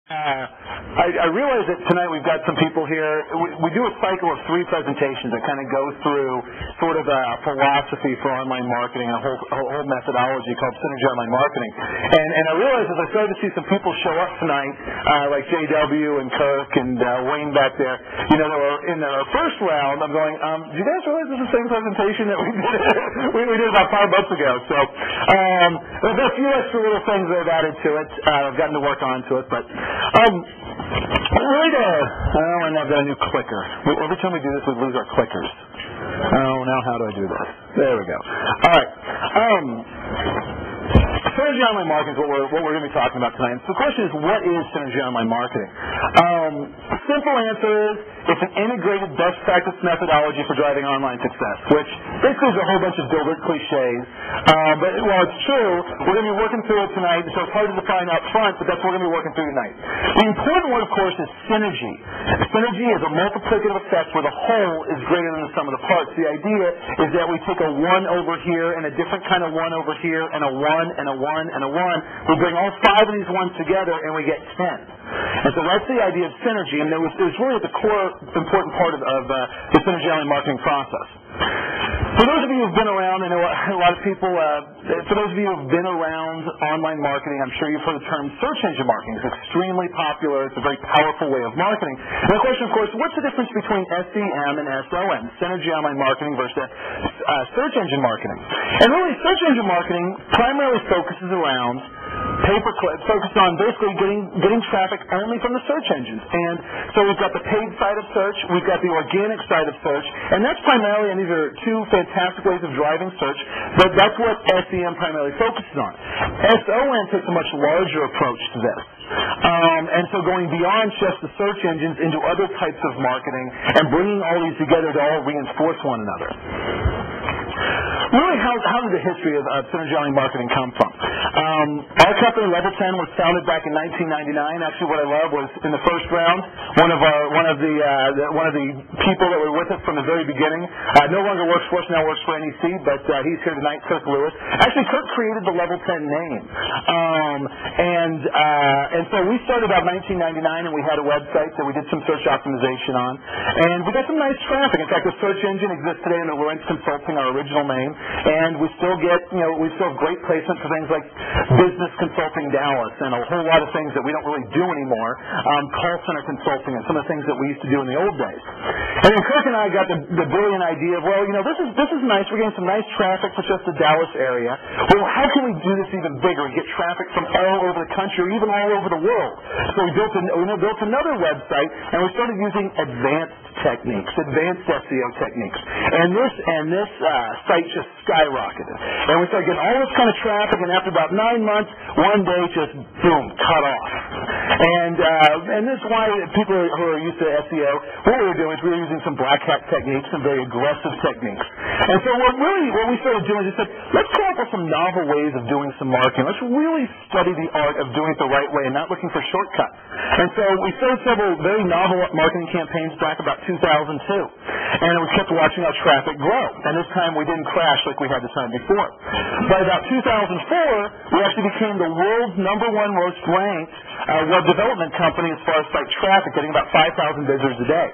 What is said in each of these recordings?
I realize that tonight we've got some people here. We do a cycle of 3 presentations that kind of go through sort of a philosophy for online marketing, a whole methodology called Synergy Online Marketing. And I realize as I started to see some people show up tonight, like JW and Kirk and Wayne back there, you know, that were in our first round, I'm going, do you guys realize this is the same presentation that we did about 5 months ago? So there's a few extra little things that I've added to it. I've gotten to work onto it, but and I've got a new clicker. Every time we do this, we lose our clickers. Oh, now how do I do this? There we go. All right. Synergy Online Marketing is what we're going to be talking about tonight. So the question is, what is Synergy Online Marketing? Simple answer is, it's an integrated best practice methodology for driving online success, which basically is a whole bunch of Dilbert cliches. But while it's true, we're going to be working through it tonight, so it's hard to define up front, but that's what we're going to be working through tonight. The important word, of course, is synergy. Synergy is a multiplicative effect where the whole is greater than the sum of the parts. The idea is that we take a 1 over here and a different kind of 1 over here and a 1 and a 1 and a 1. We bring all 5 of these ones together and we get 10. And so that's the idea of synergy, and it was really the core important part of the Synergy Online Marketing process. For those of you who've been around, I know a lot of people, for those of you who've been around online marketing, I'm sure you've heard the term search engine marketing. It's extremely popular. It's a very powerful way of marketing. And the question, of course, what's the difference between SEM and SOM, Synergy Online Marketing versus search engine marketing? And really, search engine marketing primarily focuses around pay-per-click, focused on basically getting traffic only from the search engines. And so we've got the paid side of search, we've got the organic side of search, and that's primarily, and these are 2 fantastic ways of driving search, but that's what SEM primarily focuses on. SOM takes a much larger approach to this. And so going beyond just the search engines into other types of marketing and bringing all these together to all reinforce one another. Really, how did the history of Synergy Online Marketing come from? Our company, LevelTen, was founded back in 1999. Actually, what I love was in the first round, one of the people that were with us from the very beginning no longer works for us, now works for NEC, but he's here tonight, Kirk Lewis. Actually, Kirk created the LevelTen name, and so we started about 1999, and we had a website that we did some search optimization on, and we got some nice traffic. In fact, the search engine exists today under Lawrence Consulting, our original name. And we still get, we still have great placement for things like Business Consulting Dallas and a whole lot of things that we don't really do anymore, call center consulting and some of the things that we used to do in the old days. And then Kirk and I got the brilliant idea of, well, this is nice. We're getting some nice traffic for just the Dallas area. Well, how can we do this even bigger and get traffic from all over the country or even all over the world? So we built another website, and we started using advanced techniques, advanced SEO techniques. And this site just skyrocketed. And we started getting all this kind of traffic, and after about 9 months, one day just, boom, cut off. And this is why people who are used to SEO, what we were doing is we were using some black hat techniques, some very aggressive techniques. And so what we started doing is we said, let's come up with some novel ways of doing some marketing. Let's really study the art of doing it the right way and not looking for shortcuts. And so we started several very novel marketing campaigns back about 2002. And we kept watching our traffic grow. And this time we didn't crash like we had the time before. By about 2004, we actually became the world's #1 most ranked web development company as far as site traffic, getting about 5,000 visitors a day.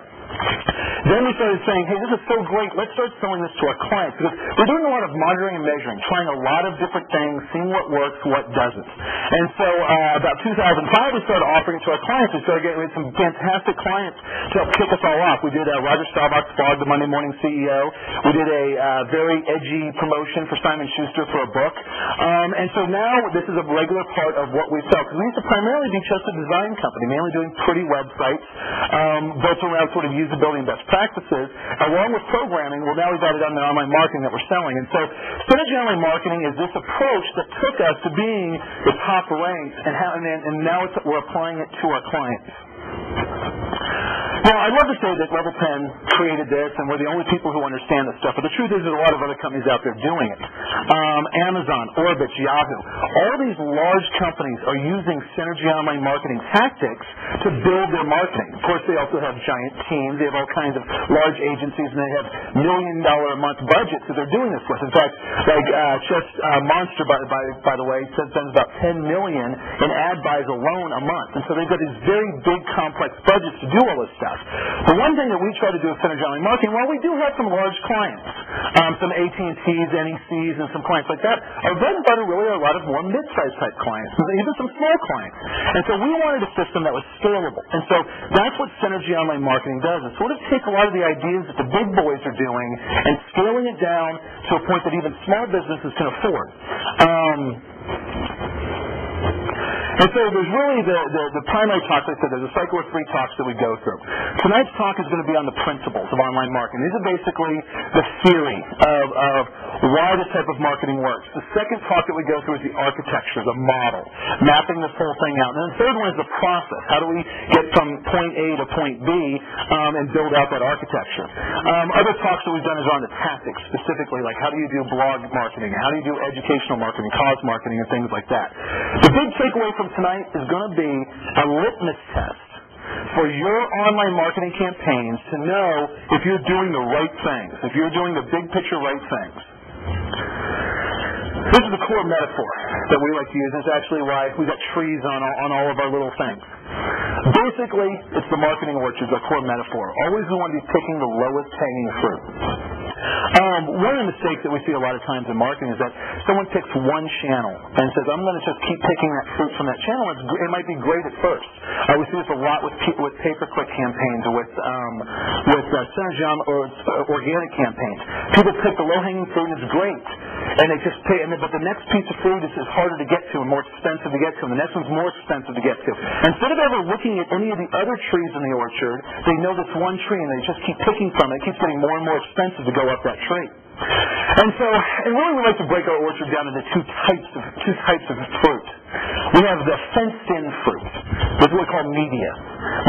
Then we started saying, hey, this is so great, let's start selling this to our clients, because we're doing a lot of monitoring and measuring, trying a lot of different things, seeing what works, what doesn't. And so about 2005, we started offering it to our clients. We started getting some fantastic clients to help kick us all off. We did Roger Staubach's blog, The Monday Morning CEO. We did a very edgy promotion for Simon Schuster for a book. And so now this is a regular part of what we sell, because we used to primarily be just a design company, mainly doing pretty websites, built around sort of usability and best practices, along with programming. Well, now we've added on the online marketing that we're selling. And so Synergy Online Marketing is this approach that took us to being the top ranked, and now we're applying it to our clients. Well, I'd love to say that LevelTen created this and we're the only people who understand this stuff, but the truth is there's a lot of other companies out there doing it. Amazon, Orbitz, Yahoo, all these large companies are using Synergy Online marketing tactics to build their marketing. Of course, they also have giant teams. They have all kinds of large agencies, and they have $1 million-a-month budgets that they're doing this with. In fact, like Monster, by the way, spends about $10 million in ad buys alone a month. And so they've got these very big, complex budgets to do all this stuff. The one thing that we try to do with Synergy Online marketing, while we do have some large clients, some AT&Ts, NECs, and some clients like that, our bread and butter really are a lot of more mid-sized type clients, even some small clients. And so we wanted a system that was scalable. And so that's what Synergy Online marketing does. It sort of take a lot of the ideas that the big boys are doing and scaling it down to a point that even small businesses can afford. And so there's really the primary talks, like I said, there's a cycle of 3 talks that we go through. Tonight's talk is going to be on the principles of online marketing. These are basically the theory of why this type of marketing works. The second talk that we go through is the architecture, the model, mapping this whole thing out. And then the third one is the process. How do we get from point A to point B and build out that architecture? Other talks that we've done is on the tactics, specifically, like how do you do blog marketing, how do you do educational marketing, cause marketing, and things like that. The big takeaway from tonight is going to be a litmus test for your online marketing campaigns to know if you're doing the right things, if you're doing the big picture right things. This is the core metaphor that we like to use, and it's actually why we've got trees on all of our little things. Basically, it's the marketing orchard, the core metaphor. Always we want to be picking the lowest hanging fruit. One of the mistakes that we see a lot of times in marketing is that someone picks one channel and says, I'm going to just keep picking that fruit from that channel. It might be great at first. We see this a lot with pay-per-click campaigns or with Synergy or organic campaigns. People pick the low-hanging fruit and it's great. And they just pay, but the next piece of fruit is harder to get to and more expensive to get to, and the next one's more expensive to get to. Instead of ever looking at any of the other trees in the orchard, they know this one tree and they just keep picking from it. It keeps getting more and more expensive to go up that tree. And really we like to break our orchard down into two types of fruit. We have the fenced-in fruit. This is what we call media.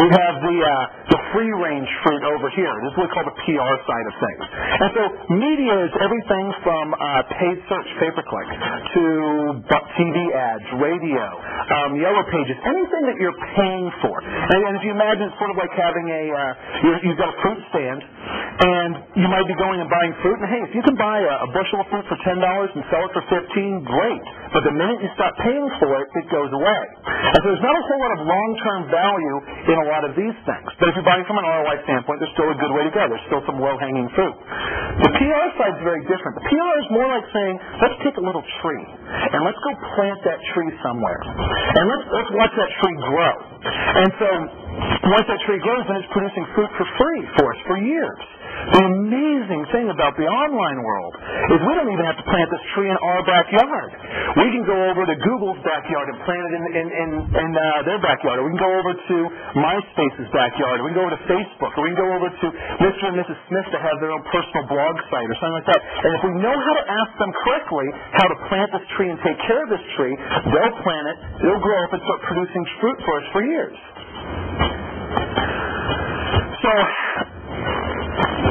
We have the free-range fruit over here. This is what we call the PR side of things. And so media is everything from paid search, pay-per-click, to TV ads, radio, yellow pages, anything that you're paying for. And if you imagine, it's sort of like having you've got a fruit stand, and you might be going and buying fruit, and hey, if you can buy a bushel of fruit for $10 and sell it for $15, great. But the minute you stop paying for it, it goes away. And so there's not a whole lot of long-term value in a lot of these things. But if you're buying from an ROI standpoint, there's still a good way to go. There's still some low-hanging fruit. The PR side is very different. The PR is more like saying, let's take a little tree, and let's go plant that tree somewhere. And let's watch that tree grow. And so once that tree grows, then it's producing fruit for free for us for years. The amazing thing about the online world is we don't even have to plant this tree in our backyard. We can go over to Google's backyard and plant it in their backyard. Or we can go over to MySpace's backyard. Or we can go over to Facebook. Or we can go over to Mr. and Mrs. Smith to have their own personal blog site or something like that. And if we know how to ask them correctly how to plant this tree and take care of this tree, they'll plant it, it'll grow up and start producing fruit for us for years. So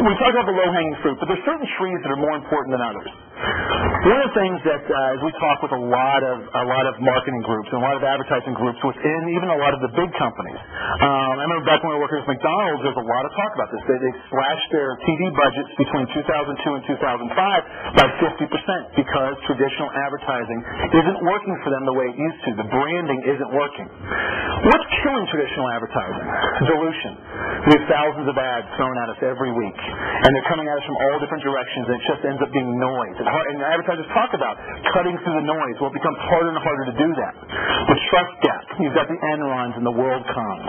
we talk about the low-hanging fruit, but there's certain trees that are more important than others. One of the things that as we talk with a lot of marketing groups and a lot of advertising groups within even a lot of the big companies. I remember back when we were working with McDonald's, there was a lot of talk about this. They slashed their TV budgets between 2002 and 2005 by 50% because traditional advertising isn't working for them the way it used to. The branding isn't working. What's killing traditional advertising? Dilution. We have thousands of ads thrown at us every week, and they're coming at us from all different directions, and it just ends up being noise. And advertisers talk about cutting through the noise. Well, it becomes harder and harder to do that. The trust gap. You've got the Enrons and the WorldComs.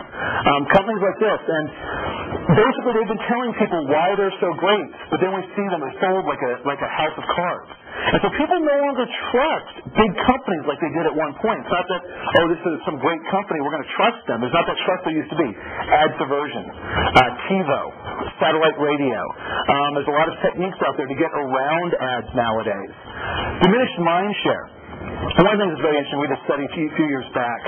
Companies like this, and basically they've been telling people why they're so great, but then we see them as sold like a house of cards. And so people no longer trust big companies like they did at one point. It's not that, this is some great company, we're going to trust them. There's not that trust there used to be. Ad diversion, TiVo, satellite radio. There's a lot of techniques out there to get around ads nowadays. Diminished mind share. One thing that's very interesting, we did a study a few years back